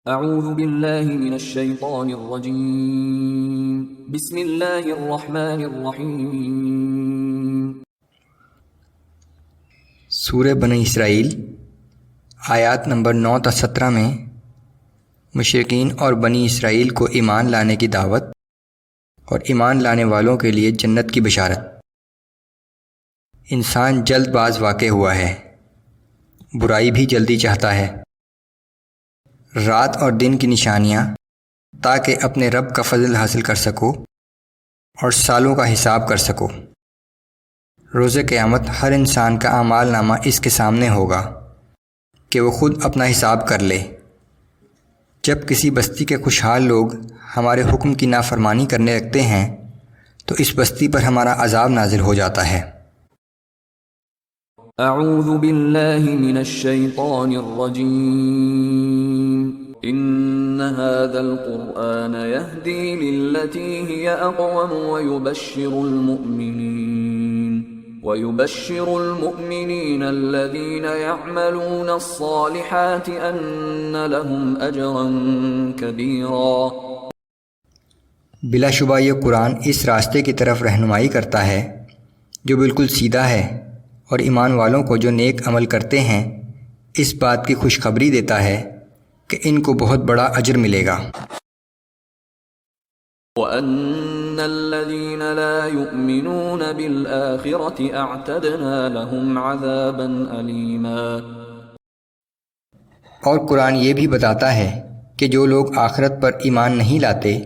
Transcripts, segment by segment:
اعوذ باللہ من الشیطان الرجیم بسم اللہ الرحمن الرحیم۔ سورہ بنی اسرائیل آیات نمبر 9 تا 17 میں مشرکین اور بنی اسرائیل کو ایمان لانے کی دعوت اور ایمان لانے والوں کے لیے جنت کی بشارت۔ انسان جلد باز واقع ہوا ہے، برائی بھی جلدی چاہتا ہے۔ رات اور دن کی نشانیاں تاکہ اپنے رب کا فضل حاصل کر سکو اور سالوں کا حساب کر سکو۔ روز قیامت ہر انسان کا اعمال نامہ اس کے سامنے ہوگا کہ وہ خود اپنا حساب کر لے۔ جب کسی بستی کے خوشحال لوگ ہمارے حکم کی نافرمانی کرنے لگتے ہیں تو اس بستی پر ہمارا عذاب نازل ہو جاتا ہے۔ اعوذ باللہ من الشیطان الرجیم ان هذا القرآن يهدي للتي هي اقوم ويبشر المؤمنين الذين يعملون الصالحات ان لهم اجرا كبيرا۔ بلا شبہ یہ قرآن اس راستے کی طرف رہنمائی کرتا ہے جو بالکل سیدھا ہے، اور ایمان والوں کو جو نیک عمل کرتے ہیں اس بات کی خوشخبری دیتا ہے کہ ان کو بہت بڑا اجر ملے گا۔ وَأَنَّ الَّذِينَ لَا يُؤْمِنُونَ بِالْآخِرَةِ أَعْتَدْنَا لَهُمْ عَذَابًا أَلِيمًا۔ اور قرآن یہ بھی بتاتا ہے کہ جو لوگ آخرت پر ایمان نہیں لاتے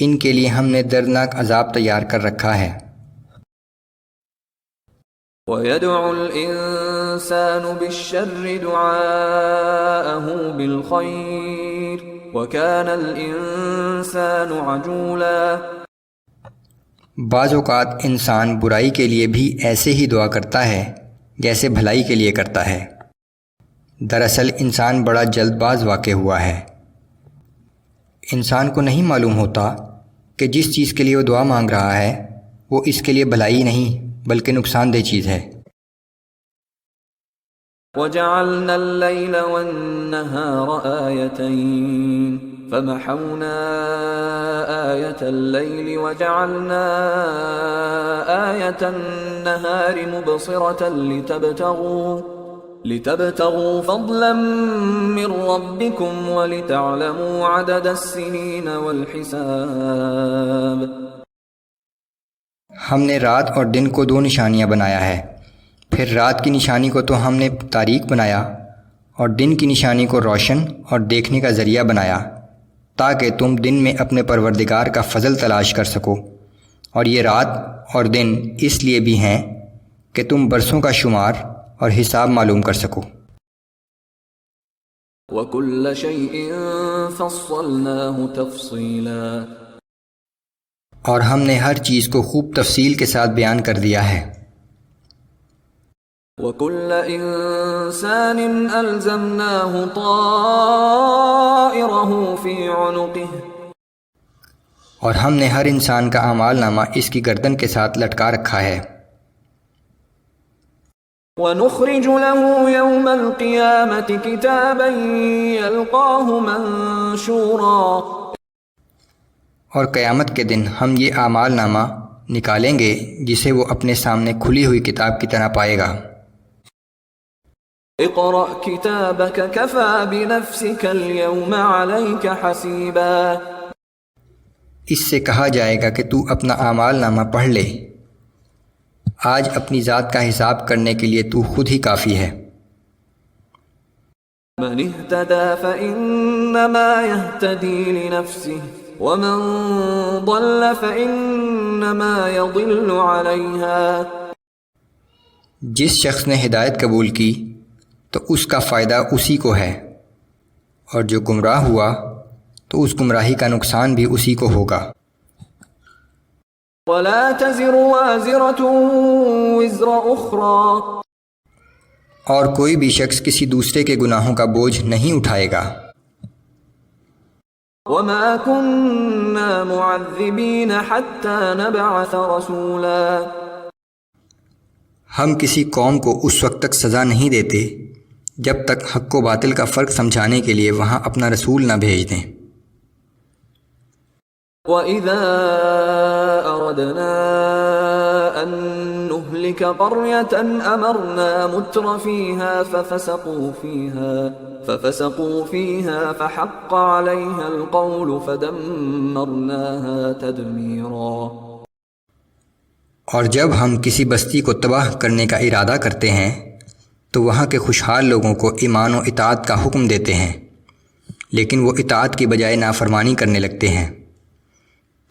ان کے لیے ہم نے دردناک عذاب تیار کر رکھا ہے۔ وَيَدْعُ الْإِنسَانُ بِالشَّرِّ دُعَاءَهُ بِالْخَيْرِ وَكَانَ الْإِنسَانُ عَجُولًا۔ بعض اوقات انسان برائی کے لیے بھی ایسے ہی دعا کرتا ہے جیسے بھلائی کے لیے کرتا ہے۔ دراصل انسان بڑا جلد باز واقع ہوا ہے۔ انسان کو نہیں معلوم ہوتا کہ جس چیز کے لیے وہ دعا مانگ رہا ہے وہ اس کے لیے بھلائی نہیں بلکہ نقصان دہ چیز ہے۔ وَجَعَلْنَا اللَّيْلَ وَالنَّهَارَ آيَتَيْنِ فَمَحَوْنَا آيَةَ اللَّيْلِ وَجَعَلْنَا آيَةَ النَّهَارِ مُبْصِرَةً لِتَبْتَغُوا فَضْلًا مِّن رَّبِّكُمْ وَلِتَعْلَمُوا عَدَدَ السِّنِينَ وَالْحِسَابَ۔ ہم نے رات اور دن کو دو نشانیاں بنایا ہے، پھر رات کی نشانی کو تو ہم نے تاریک بنایا اور دن کی نشانی کو روشن اور دیکھنے کا ذریعہ بنایا تاکہ تم دن میں اپنے پروردگار کا فضل تلاش کر سکو، اور یہ رات اور دن اس لیے بھی ہیں کہ تم برسوں کا شمار اور حساب معلوم کر سکو۔ وَكُلَّ شَيْءٍ فَصَّلْنَاهُ تَفْصِيلًا۔ اور ہم نے ہر چیز کو خوب تفصیل کے ساتھ بیان کر دیا ہے۔ وَكُلَّ إِنسَانٍ أَلْزَمْنَاهُ طَائِرَهُ فِي عُنُقِهِ۔ اور ہم نے ہر انسان کا اعمال نامہ اس کی گردن کے ساتھ لٹکا رکھا ہے۔ وَنُخْرِجُ لَهُ يَوْمَ الْقِيَامَةِ كِتَابًا يَلْقَاهُ مَنشُورًا۔ اور قیامت کے دن ہم یہ اعمال نامہ نکالیں گے جسے وہ اپنے سامنے کھلی ہوئی کتاب کی طرح پائے گا۔ اقرأ كتابك كفى بنفسك اليوم عليك حسيبا۔ اس سے کہا جائے گا کہ تو اپنا اعمال نامہ پڑھ لے، آج اپنی ذات کا حساب کرنے کے لیے تو خود ہی کافی ہے۔ من اهتدى فإنما يهتدي لنفسه ومن ضل فإنما يضل عليها۔ جس شخص نے ہدایت قبول کی تو اس کا فائدہ اسی کو ہے، اور جو گمراہ ہوا تو اس گمراہی کا نقصان بھی اسی کو ہوگا۔ وَلَا تَزِرُ وَازِرَةٌ وِزْرَ أُخْرَى۔ اور کوئی بھی شخص کسی دوسرے کے گناہوں کا بوجھ نہیں اٹھائے گا۔ وَمَا كُنَّا مُعَذِّبِينَ حَتَّى نَبْعَثَ رَسُولًا۔ ہم کسی قوم کو اس وقت تک سزا نہیں دیتے جب تک حق و باطل کا فرق سمجھانے کے لیے وہاں اپنا رسول نہ بھیج دیں۔ وَإِذَا أَرَدْنَا أَن نُهْلِكَ قَرْيَةً أَمَرْنَا مُتْرَ فِيهَا فَفَسَقُوا فِيهَا فَحَقَّ عَلَيْهَا الْقَوْلُ فَدَمَّرْنَاهَا تَدْمِيرًا۔ اور جب ہم کسی بستی کو تباہ کرنے کا ارادہ کرتے ہیں تو وہاں کے خوشحال لوگوں کو ایمان و اطاعت کا حکم دیتے ہیں، لیکن وہ اطاعت کی بجائے نافرمانی کرنے لگتے ہیں،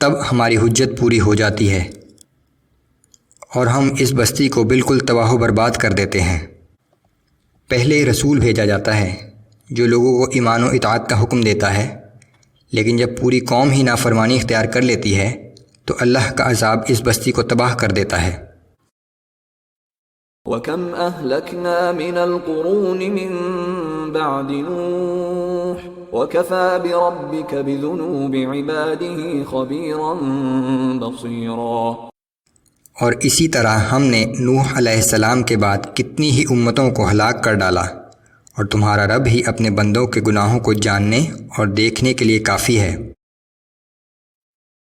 تب ہماری حجت پوری ہو جاتی ہے اور ہم اس بستی کو بالکل تباہ و برباد کر دیتے ہیں۔ پہلے رسول بھیجا جاتا ہے جو لوگوں کو ایمان و اطاعت کا حکم دیتا ہے، لیکن جب پوری قوم ہی نافرمانی اختیار کر لیتی ہے تو اللہ کا عذاب اس بستی کو تباہ کر دیتا ہے۔ وَكَمْ أَهْلَكْنَا مِنَ الْقُرُونِ مِنْ بَعْدِ نُوحٍ وَكَفَى بِرَبِّكَ بِذُنُوبِ عِبَادِهِ خَبِيرًا بَصِيرًا۔ اور اسی طرح ہم نے نوح علیہ السلام کے بعد کتنی ہی امتوں کو ہلاک کر ڈالا، اور تمہارا رب ہی اپنے بندوں کے گناہوں کو جاننے اور دیکھنے کے لیے کافی ہے۔